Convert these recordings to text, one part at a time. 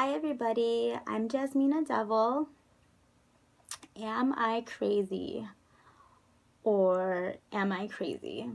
Hi everybody, I'm Jasmina Devil. Am I crazy? Or am I crazy?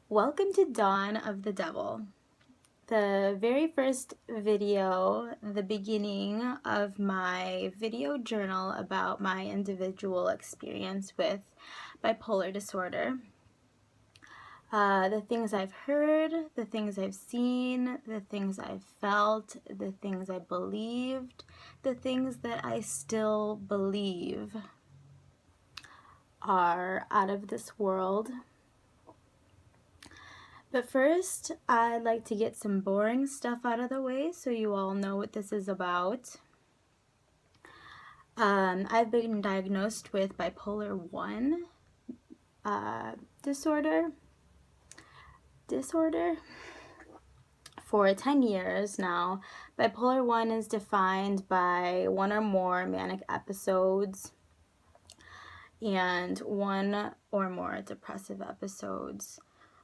Welcome to Dawn of the Devil. The very first video, the beginning of my video journal about my individual experience with bipolar disorder. The things I've heard, the things I've seen, the things I've felt, the things I believed, the things that I still believe are out of this world. But first, I'd like to get some boring stuff out of the way so you all know what this is about. I've been diagnosed with bipolar I disorder for 10 years now. Bipolar I is defined by one or more manic episodes and one or more depressive episodes.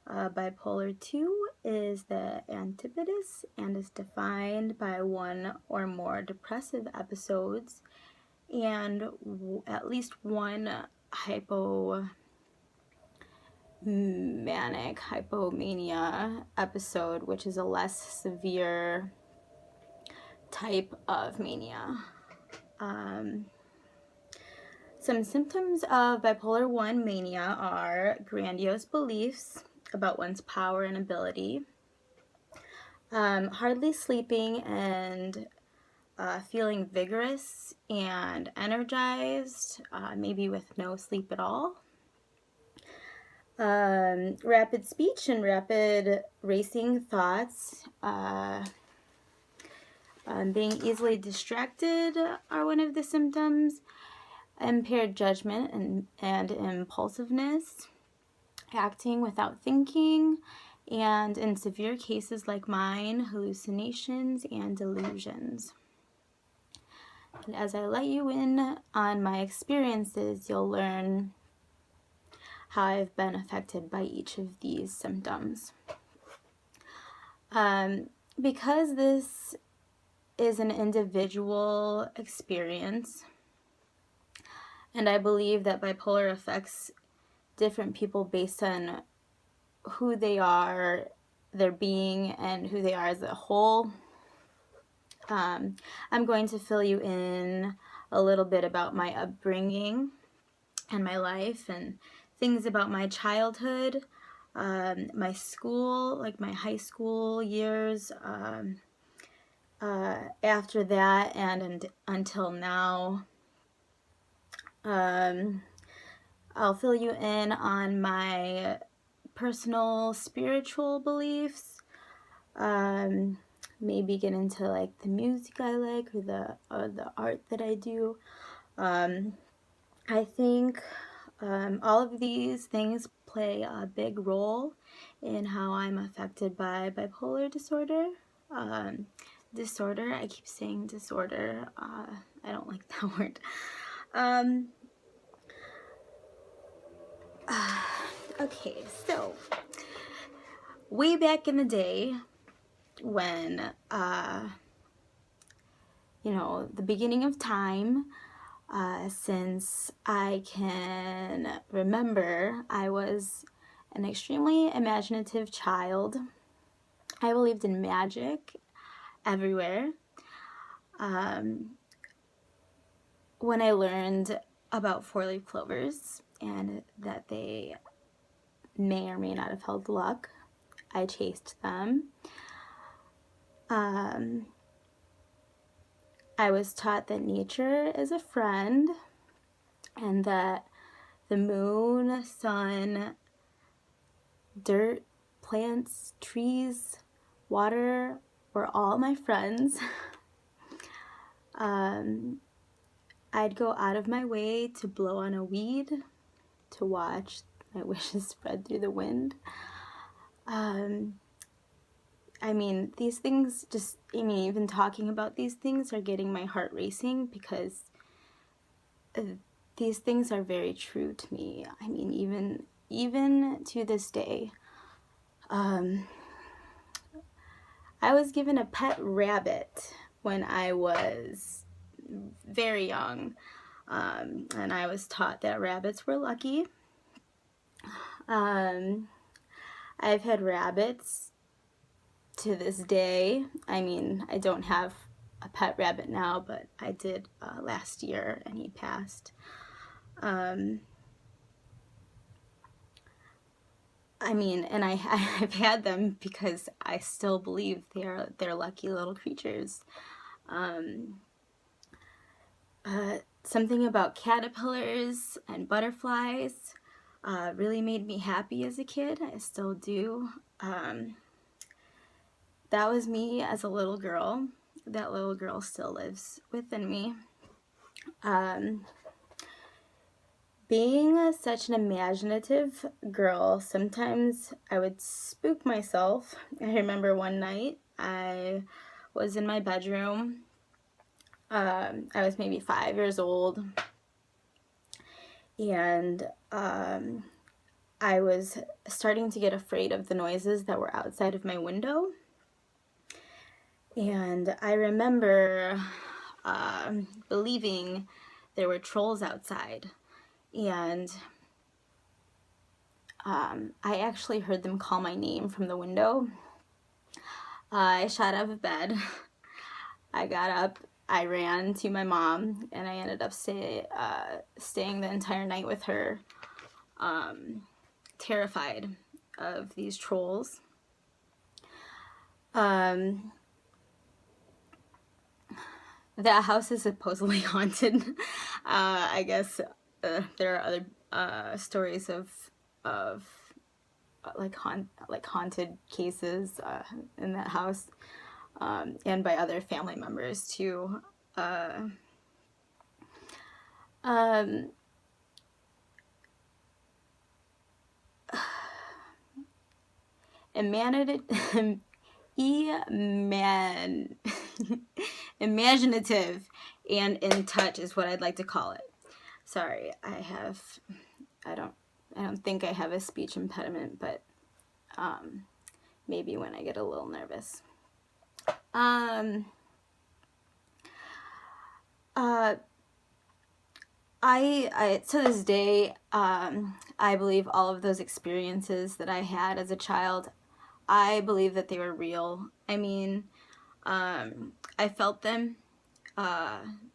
Bipolar II is the antipodes and is defined by one or more depressive episodes and at least one hypomania episode, which is a less severe type of mania. Some symptoms of bipolar I mania are grandiose beliefs about one's power and ability, hardly sleeping and feeling vigorous and energized, maybe with no sleep at all. Rapid speech and rapid racing thoughts, being easily distracted are one of the symptoms. Impaired judgment and impulsiveness, acting without thinking, and in severe cases like mine, hallucinations and delusions. And as I let you in on my experiences, you'll learn how I've been affected by each of these symptoms. Because this is an individual experience, and I believe that bipolar affects different people based on who they are, their being, and who they are as a whole. I'm going to fill you in a little bit about my upbringing and my life and things about my childhood, my school, like my high school years, after that and until now. I'll fill you in on my personal spiritual beliefs, maybe get into like the music I like or the art that I do. I think all of these things play a big role in how I'm affected by bipolar disorder. I keep saying disorder. I don't like that word. Okay, so way back in the day when, the beginning of time, since I can remember, I was an extremely imaginative child. I believed in magic everywhere. When I learned about four-leaf clovers and that they may or may not have held luck, I chased them. I was taught that nature is a friend and that the moon, sun, dirt, plants, trees, water were all my friends. I'd go out of my way to blow on a weed to watch my wishes spread through the wind. These things even talking about these things are getting my heart racing because these things are very true to me. even to this day. I I was given a pet rabbit when I was very young, and I was taught that rabbits were lucky. I've had rabbits to this day. I mean, I don't have a pet rabbit now, but I did last year, and he passed. I mean, and I've had them because I still believe they're lucky little creatures. Something about caterpillars and butterflies really made me happy as a kid. I still do. That was me as a little girl. That little girl still lives within me. Being such an imaginative girl, sometimes I would spook myself. I remember one night I was in my bedroom. I was maybe 5 years old, and I was starting to get afraid of the noises that were outside of my window. And I remember believing there were trolls outside. And I actually heard them call my name from the window. I shot out of bed. I got up. I ran to my mom, and I ended up staying the entire night with her, terrified of these trolls. That house is supposedly haunted. I guess there are other stories of haunted cases in that house, and by other family members too. Imaginative and in touch is what I'd like to call it. Sorry, I don't think I have a speech impediment, but maybe when I get a little nervous. I to this day, I believe all of those experiences that I had as a child, I believe that they were real. I mean, I felt them.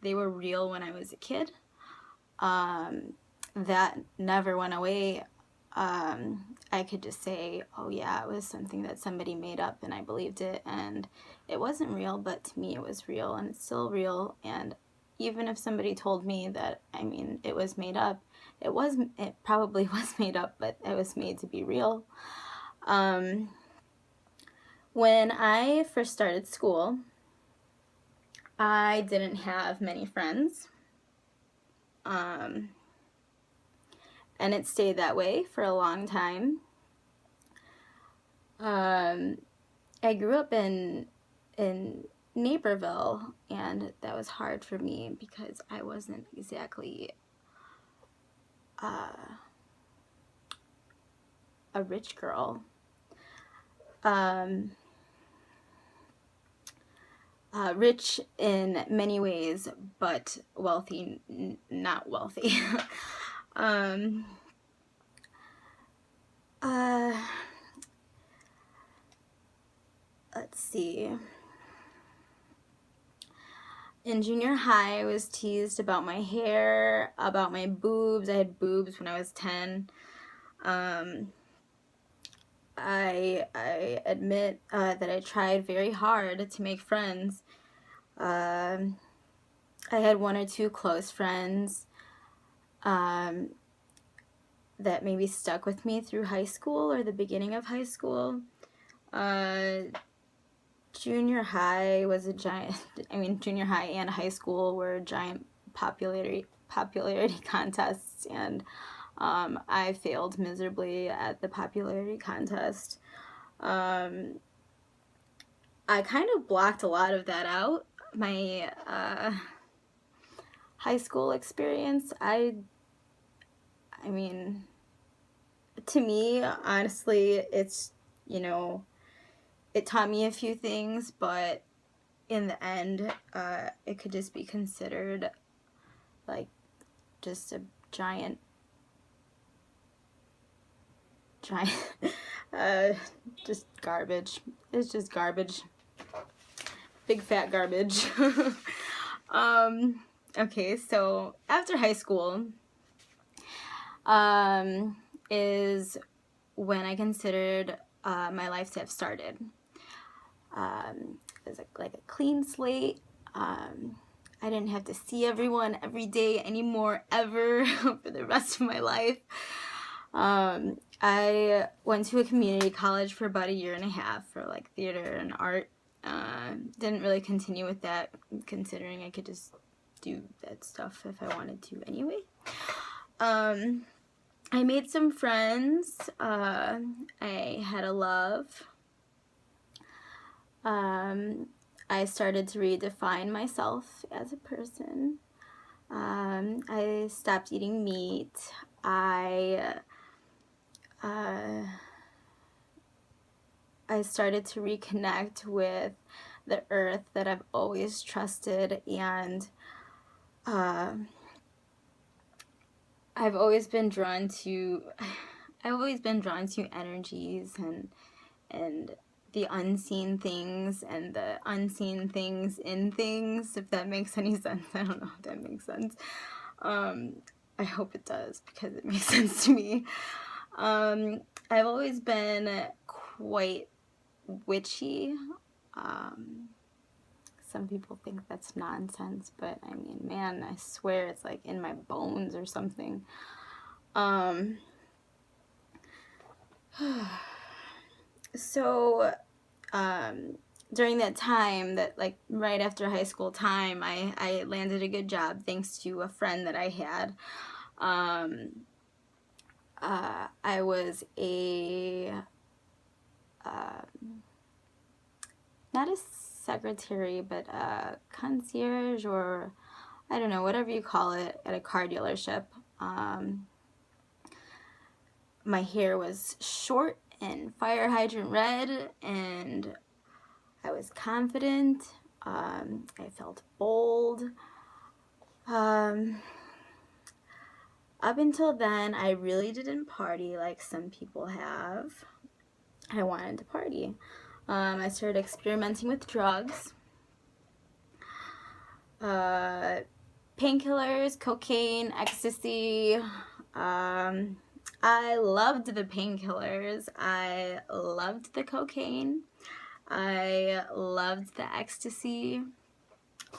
They were real when I was a kid. That never went away. I could just say, oh yeah, it was something that somebody made up and I believed it, and it wasn't real, but to me it was real, and it's still real. And even if somebody told me that, I mean, it was made up, it probably was made up, but it was made to be real. When I first started school, I didn't have many friends. And it stayed that way for a long time. I grew up in Naperville, and that was hard for me because I wasn't exactly a rich girl. Rich in many ways, but wealthy, not wealthy. Let's see. In junior high, I was teased about my hair, about my boobs. I had boobs when I was 10. I admit that I tried very hard to make friends. I had one or two close friends that maybe stuck with me through high school or the beginning of high school. Junior high was a giant, junior high and high school were giant popularity contests, and I failed miserably at the popularity contest. I kind of blocked a lot of that out. My high school experience, I mean, to me, honestly, it's, it taught me a few things, but in the end, it could just be considered like just a giant, just garbage. It's just garbage. Big fat garbage. Okay, so after high school, is when I considered my life to have started. It was like a clean slate. I didn't have to see everyone every day anymore, ever, for the rest of my life. I went to a community college for about 1.5 years for like theater and art. Didn't really continue with that, considering I could just do that stuff if I wanted to anyway. I made some friends. I had a love. I started to redefine myself as a person. I stopped eating meat. I started to reconnect with the earth that I've always trusted, and I've always been drawn to energies and the unseen things and the unseen things in things, if that makes any sense. I don't know if that makes sense. I hope it does, because it makes sense to me. I've always been quite witchy. Some people think that's nonsense, but I mean, man, I swear it's like in my bones or something. So, during that time, that like right after high school time, I landed a good job thanks to a friend that I had. I was not a secretary, but a concierge, or I don't know, whatever you call it, at a car dealership. My hair was short and fire hydrant red, and I was confident. I felt bold. Up until then, I really didn't party like some people have. I wanted to party. I started experimenting with drugs. Painkillers, cocaine, ecstasy. I loved the painkillers. I loved the cocaine. I loved the ecstasy.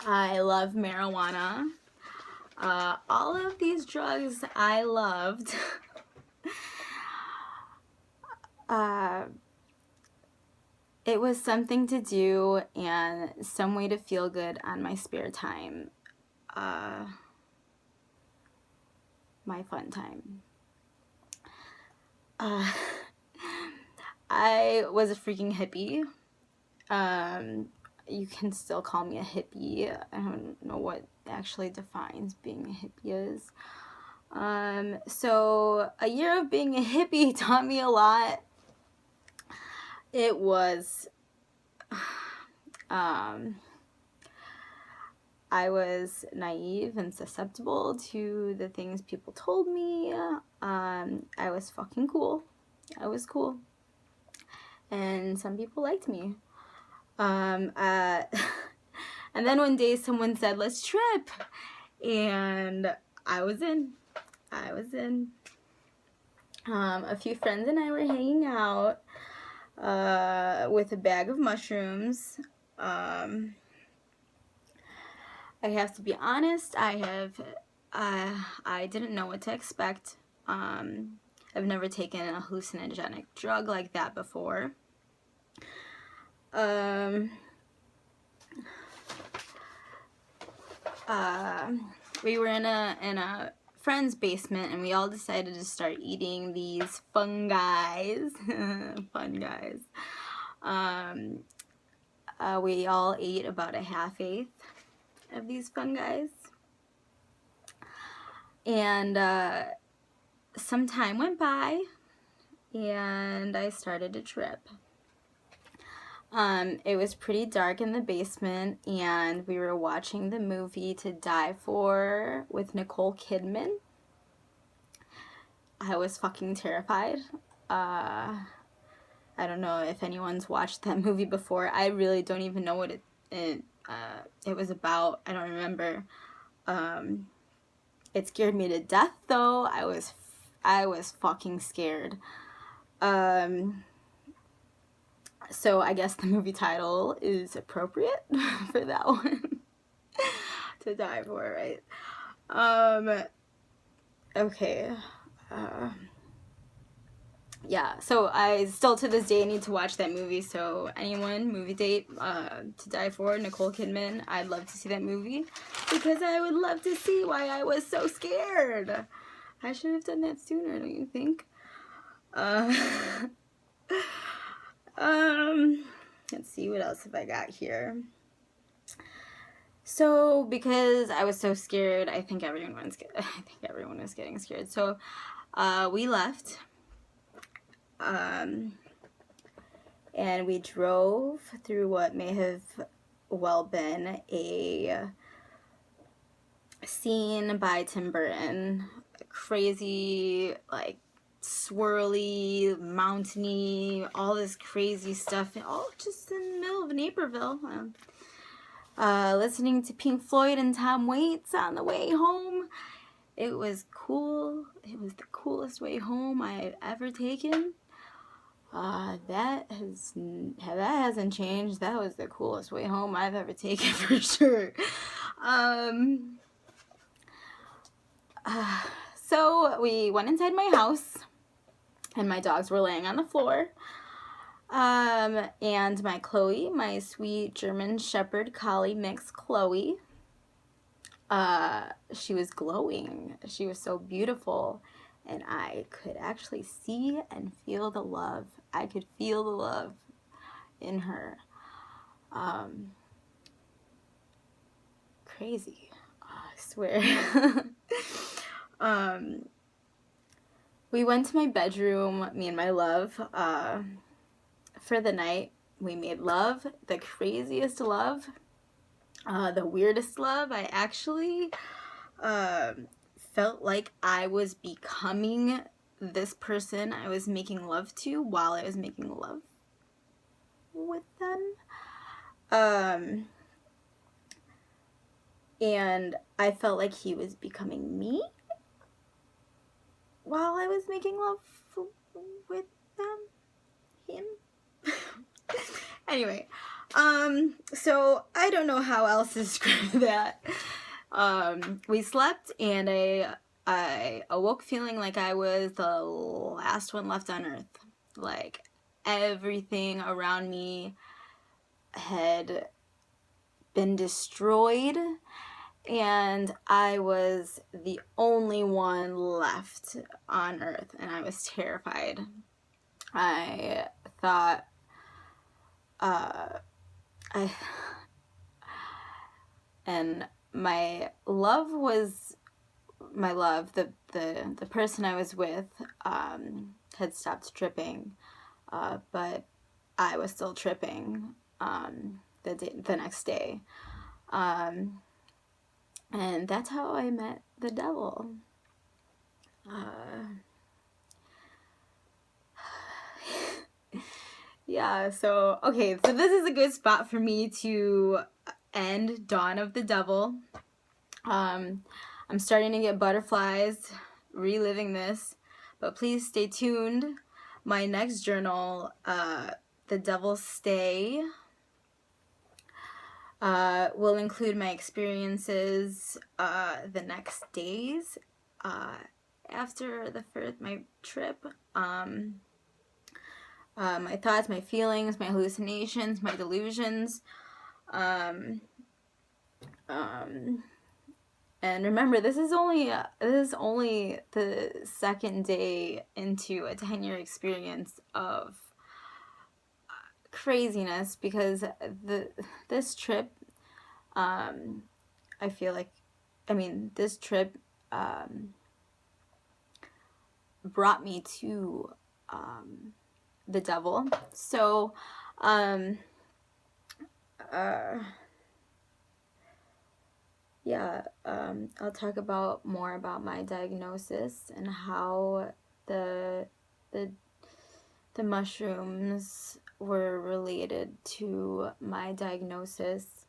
I love marijuana. All of these drugs I loved. It was something to do and some way to feel good on my spare time. My fun time. I was a freaking hippie. You can still call me a hippie. I don't know what actually defines being a hippie is. So a year of being a hippie taught me a lot. It was, I was naive and susceptible to the things people told me. I was fucking cool. I was cool. And some people liked me. And then one day someone said, let's trip. And I was in. A few friends and I were hanging out with a bag of mushrooms. I have to be honest, I didn't know what to expect. I've never taken a hallucinogenic drug like that before. We were in a friend's basement, and we all decided to start eating these fungi. We all ate about a 1/2 of these fungi, and some time went by, and I started to trip. It was pretty dark in the basement, and we were watching the movie To Die For with Nicole Kidman. I was fucking terrified. I don't know if anyone's watched that movie before. I really don't even know what it was about. I don't remember. It scared me to death, though. I was fucking scared. So I guess the movie title is appropriate for that one. To Die For, right? Okay. Yeah, so I still to this day need to watch that movie. So anyone, movie date, To Die For, Nicole Kidman, I'd love to see that movie because I would love to see why I was so scared. I should have done that sooner, don't you think? Let's see, what else have I got here? So because I was so scared, I think everyone was getting scared. So we left. And we drove through what may have well been a scene by Tim Burton. Crazy, like, swirly, mountainy, all this crazy stuff, all just in the middle of Naperville. Listening to Pink Floyd and Tom Waits on the way home. It was cool. It was the coolest way home I had ever taken. That hasn't changed. That was the coolest way home I've ever taken for sure. So we went inside my house, and my dogs were laying on the floor. And my Chloe, my sweet German Shepherd Collie mix Chloe, she was glowing. She was so beautiful. And I could actually see and feel the love. I could feel the love in her. Crazy. Oh, I swear. We went to my bedroom, me and my love, for the night. We made love, the craziest love, the weirdest love. I actually felt like I was becoming this person I was making love to while I was making love with them. And I felt like he was becoming me while I was making love with them. Him. Anyway, so I don't know how else to describe that. We slept, and I awoke feeling like I was the last one left on earth. Like, everything around me had been destroyed, and I was the only one left on earth, and I was terrified. I thought, and my love, the person I was with, had stopped tripping, but I was still tripping, the next day, and that's how I met the devil. Yeah, so, okay, so this is a good spot for me to end Dawn of the Devil. I'm starting to get butterflies reliving this, but please stay tuned. My next journal, The Devil's Stay, will include my experiences the next days after my trip. My thoughts, my feelings, my hallucinations, my delusions. And remember, this is only the second day into a 10-year experience of craziness, because this trip, I feel like, this trip brought me to the devil. So I'll talk about more about my diagnosis and how the the the mushrooms were related to my diagnosis.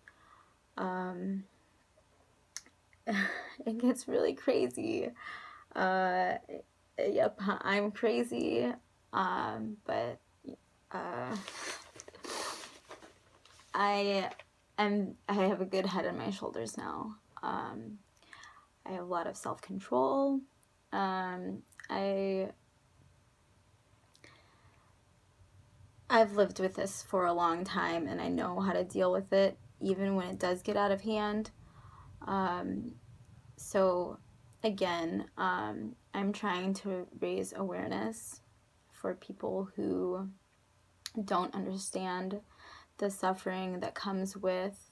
It gets really crazy. Yep, I'm crazy. But I have a good head on my shoulders now. I have a lot of self-control. I've lived with this for a long time, and I know how to deal with it, even when it does get out of hand. So again, I'm trying to raise awareness for people who don't understand the suffering that comes with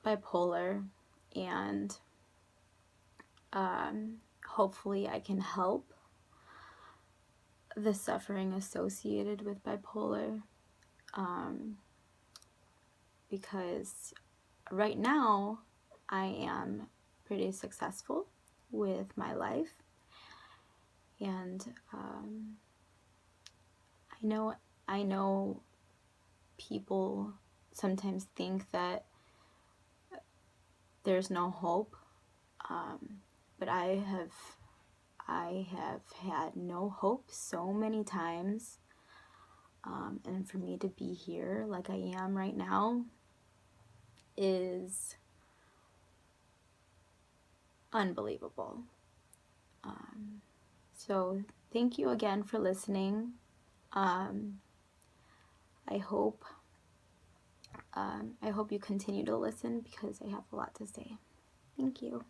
bipolar, and hopefully I can help the suffering associated with bipolar, because right now I am pretty successful with my life, and I know people sometimes think that there's no hope, but I have had no hope so many times, and for me to be here like I am right now is unbelievable. So thank you again for listening. I hope you continue to listen, because I have a lot to say. Thank you.